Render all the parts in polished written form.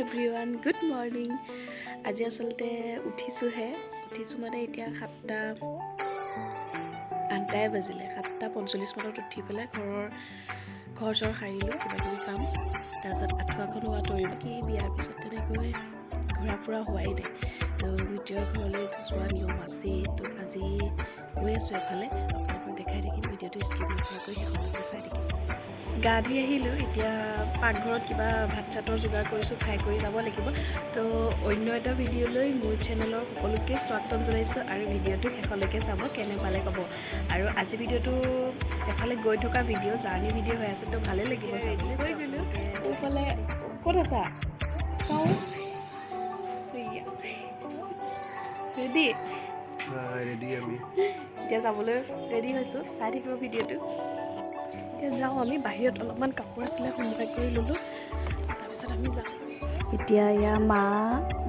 Everyone good morning. আজি আচলতে উঠিছোঁ মানে এতিয়া 8টাই বাজিলে। 7:45 মানত উঠি পেলাই ঘৰ চৰ সাৰিলোঁ, কিবাকিবি কাম, তাৰপিছত আঁঠুৱাখন আঁতৰিব কি বিয়াৰ পিছত তেনেকৈ ঘূৰা ফুৰা হোৱাই নাই। মিতিৰৰ ঘৰলৈ যোৱা নিয়ম আছেই, তো আজি গৈ আছোঁ এফালে। আপোনালোকক দেখাই থাকিম, ভিডিঅ'টো স্কিপ নকৰাকৈ শেষলৈকে চাই থাকিম। গা ধুই আহিলোঁ, এতিয়া পাকঘৰত কিবা ভাত চাতৰ যোগাৰ কৰিছোঁ, খাই কৰি যাব লাগিব। তো অন্য এটা ভিডিঅ'লৈ মোৰ চেনেলৰ সকলোকে স্বাগতম জনাইছোঁ আৰু ভিডিঅ'টো শেষলৈকে চাব, কেনে পালে ক'ব। আৰু আজি ভিডিঅ'টো এফালে গৈ থকা ভিডিঅ' জাৰ্ণি ভিডিঅ' হৈ আছে, তো ভালেই লাগিব চাবলৈ। গৈ গ'লোঁ ওফালে। ক'ত আছা? চাওঁ ৰেডি আমি এতিয়া যাবলৈ ৰেডি হৈছোঁ, চাই থাকিব ভিডিঅ'টো। এতিয়া যাওঁ আমি। বাহিৰত অলপমান কাপোৰ আছিলে, সম্ভাই কৰি ল'লোঁ, তাৰপিছত আমি যাওঁ। এতিয়া এয়া মা,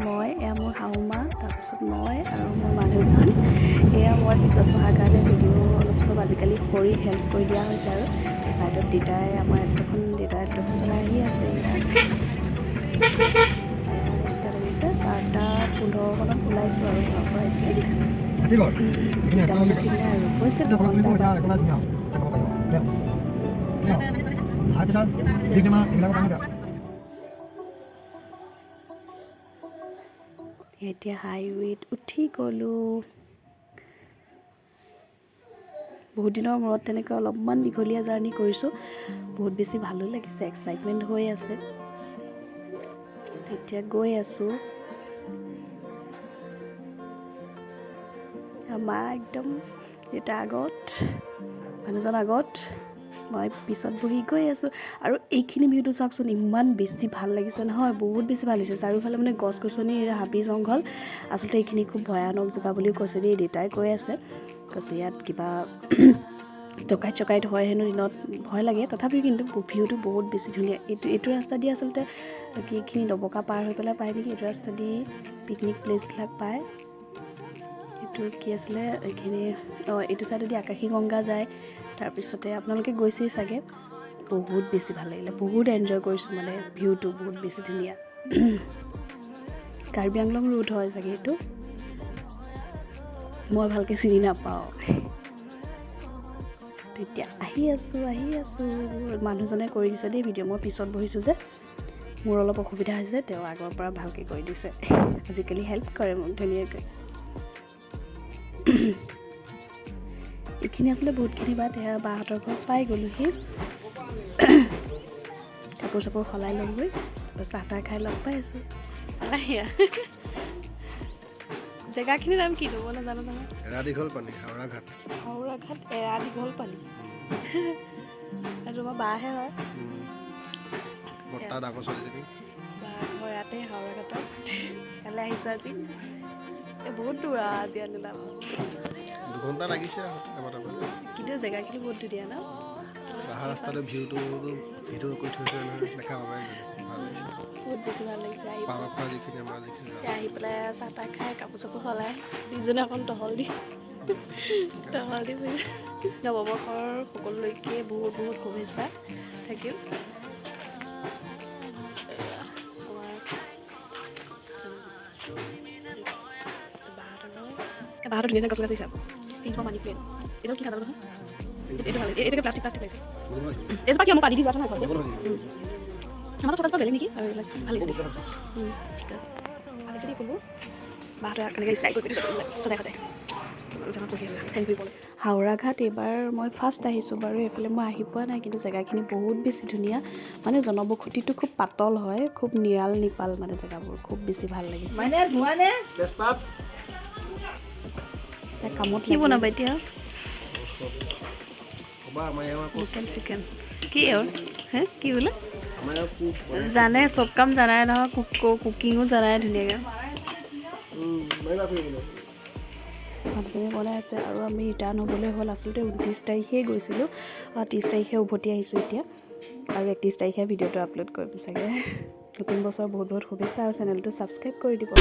মই, এয়া মোৰ শাহু মা, তাৰপিছত মই আৰু মোৰ মানুহজন। এয়া মই পিছত বহাৰ কাৰণে ভিডিঅ' অলপ চলপ আজিকালি কৰি হেল্প কৰি দিয়া হৈছে। আৰু ছাইডত দেউতাই আমাৰ এল্টখন চলাই আহি আছে। এতিয়া লাগিছে 12:15 ওলাইছোঁ আৰু ঘৰৰ পৰা। এতিয়া 2টা বজাত ঠিক নাই আৰু কৈছে এতিয়া হাইৱেত উঠি গ'লোঁ। বহুত দিনৰ মূৰত তেনেকৈ অলপমান দীঘলীয়া জাৰ্ণি কৰিছোঁ, বহুত বেছি ভালো লাগিছে, এক্সাইটমেণ্ট হৈ আছে। এতিয়া গৈ আছোঁ। মা একদম দেউতা আগত, মানুহজন আগত, মই পিছত বহি গৈ আছোঁ। আৰু এইখিনি ভিউটো চাওকচোন, ইমান বেছি ভাল লাগিছে নহয়, বহুত বেছি ভাল লাগিছে। চাৰিওফালে মানে গছ গছনি, হাবি জংঘল। আচলতে এইখিনি খুব ভয়ানক জেগা বুলিও কৈছে দেই, দেউতাই কৈ আছে ইয়াত কিবা ডকাইত চকাইত হয় হেনো দিনত, ভয় লাগে। তথাপিও কিন্তু ভিউটো বহুত বেছি ধুনীয়া। এইটো ৰাস্তা দি আচলতে এইখিনি ডবকা পাৰ হৈ পেলাই পায় নেকি, এইটো ৰাস্তা দি পিকনিক প্লেচবিলাক পায়। এইটো কি আছিলে এইখিনি, এইটো চাইডেদি আকাশী গংগা যায়। তাৰপিছতে আপোনালোকে গৈছেই চাগে। বহুত বেছি ভাল লাগিলে, বহুত এনজয় কৰিছোঁ, মানে ভিউটো বহুত বেছি ধুনীয়া। কাৰ্বি আংলং ৰোড হয় চাগে এইটো, মই ভালকৈ চিনি নাপাওঁ। তেতিয়া আহি আছোঁ। মানুহজনে কৰি দিছে দেই ভিডিঅ', মই পিছত বহিছোঁ যে, মোৰ অলপ অসুবিধা হৈছে। তেওঁ আগৰ পৰা ভালকৈ কৰি দিছে, আজিকালি হেল্প কৰে মোক ধুনীয়াকৈ। এইখিনি আচলতে বহুতখিনি বাট। বাহঁতৰ ঘৰত পাই গ'লোহি, কাপোৰ চাপোৰ সলাই ল'মগৈ, চাহ তাহ খাই লগ পাই আছোঁ। জেগাখিনিৰ নাম কিনো মই নাজানো নহয়। এৰাদীঘলপানী, হাওৰাঘাট, এৰাদীঘলপানী। তোমাৰ বাহে হয়, বৰ্তা ডাঙৰ ছোৱালীজনী। বা ঘৰ ইয়াতে হাওৰাঘাটত। কাইলৈ আহিছোঁ আজি, বহুত দূৰ আজি আনিলা। 2 ঘণ্টা লাগিছে কিন্তু জেগাখিনি বহুত ধুনীয়া ন। অহা ৰাস্তাটো ভিডিঅ' কৰি থৈছে নহয়, দেখা পাবাই, ভাল লাগিছে, বহুত বেছি ভাল লাগিছে। যিখিনি আহি পেলাই চাহ তাহ খাই কাপোৰ চাপোৰ সলাই দুইজনে অকণ টহল দি নৱবৰ্ষৰ সকলোলৈকে বহুত বহুত শুভেচ্ছা থাকিল। বাহঁতৰ ধুনীয়া গছ লগাইছে, পিছৰ মানি প্লেন। এইটো কি খাজানো নহয়, এইটো ভাল, এইটোকে প্লাষ্টিক পাইছে। এইজোপা কি মোক কাটি দি যোৱা নহয়, আমাৰ থকা বেলেগ নেকি, আৰু এইবিলাক ভাল লাগিছে। বাহঁতে কেনেকৈ ষ্টাইল কৰি সদায় হাওৰাঘাট এইবাৰ মই ফাৰ্ষ্ট আহিছোঁ বাৰু। এইফালে মই আহি পোৱা নাই, কিন্তু জেগাখিনি বহুত বেছি ধুনীয়া। মানে জনবসতিটো খুব পাতল হয়, খুব নিৰাল নিপাল, মানে জেগাবোৰ খুব বেছি ভাল লাগিছে। কামত কি বনাবা এতিয়া? লোকেল চিকেন কি আৰু কি বোলে জানে, চব কাম জানাই নহয়, কুকিঙো জানাই ধুনীয়াকৈ। মানুহজনে বনাই আছে আৰু আমি ৰিটাৰ্ণ হ'বলৈ হ'ল। আচলতে 29 তাৰিখেই গৈছিলোঁ, 30 তাৰিখে উভতি আহিছোঁ এতিয়া, আৰু 31 তাৰিখে ভিডিঅ'টো আপলোড কৰিম চাগে। নতুন বছৰ বহুত বহুত শুভেচ্ছা, আৰু চেনেলটো ছাবস্ক্ৰাইব কৰি দিব।